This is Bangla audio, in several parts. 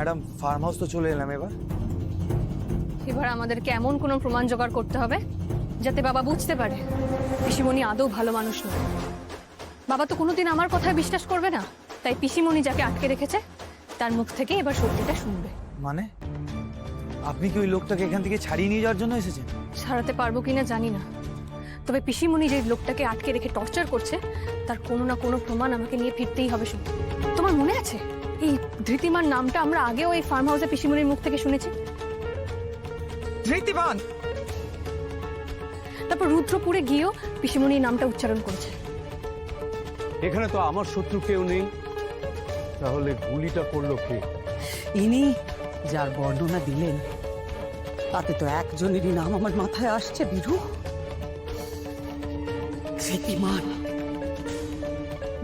ম্যাডাম ফার্ম হাউস তো চলে এলাম। এবার আমাদেরকে এমন কোনো প্রমাণ জোগাড় করতে হবে যাতে বাবা বুঝতে পারে পিসিমণি আদৌ ভালো মানুষ নয়। বাবা তো কোনোদিন আমার কথায় বিশ্বাস করবে না, তাই পিসিমণি যাকে আটকে রেখেছে তার মুখ থেকে এবার সত্যিটা শুনবে। মানে আপনি কি ওই লোকটাকে এখান থেকে ছাড়িয়ে নিয়ে যাওয়ার জন্য এসেছেন? ছাড়াতে পারবো কিনা জানি না, তবে পিসিমণি যে লোকটাকে আটকে রেখে টর্চার করছে তার কোনো না কোনো প্রমাণ আমাকে নিয়ে ফিরতেই হবে। শুধু তোমার মনে আছে এই ধৃতিমান নামটা আমরা আগেও এই ফার্ম হাউসে পিসিমণির মুখ থেকে শুনেছি। ধৃতিমান? তারপর রুদ্রপুরে গিয়েও পিসিমণির নামটা উচ্চারণ করেছে। এখানে তো আমার শত্রু কেউ নেই, তাহলে গুলিটা করলো কে? ইনি যার বর্ণনা দিলেন তাতে তো একজনেরই নাম আমার মাথায় আসছে, বীরু। ধৃতিমান।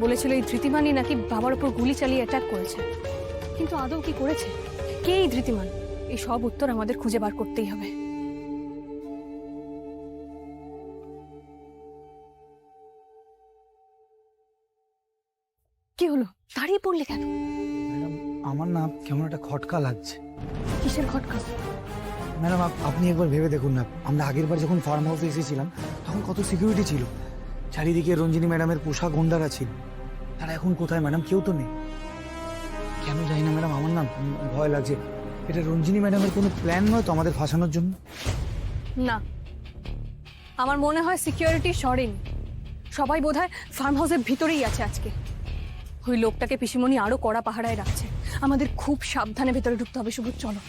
বলেছিল এই ধৃতিমানই নাকি বাবার উপর গুলি চালিয়ে অ্যাটাক করেছে, কিন্তু আদৌ কি করেছে? কে এই ধৃতিমান? এই সব উত্তর আমাদের খুঁজে বার করতেই হবে। কি হলো, দাঁড়িয়ে পড়লে কেন? ম্যাডাম আমার না কেমন একটা খটকা লাগছে। কিসের খটকা? ম্যাডাম আপনি একবার ভেবে দেখুন না, আমরা আগের বার যখন ফার্ম হাউসে এসেছিলাম তখন কত সিকিউরিটি ছিল, চারিদিকে রঞ্জিনী ম্যাডামের পোশাক গুন্ডারা ছিল। তারা এখন কোথায় ম্যাডাম? কেউ তো নেই। কেন যাই না ম্যাডাম, আমার না ভয় লাগছে। এটা রঞ্জিনী ম্যাডামের কোনো প্ল্যান নয় তো আমাদের ফাঁসানোর জন্য? না, আমার মনে হয় সিকিউরিটি সরেনি, সবাই বোধহয় ফার্ম হাউসের ভিতরেই আছে আজকে। ওই লোকটাকে পিসিমণি আরো কড়া পাহারায় রাখছে, আমাদের খুব সাবধানে ভেতরে ঢুকতে হবে। শুভ চলো।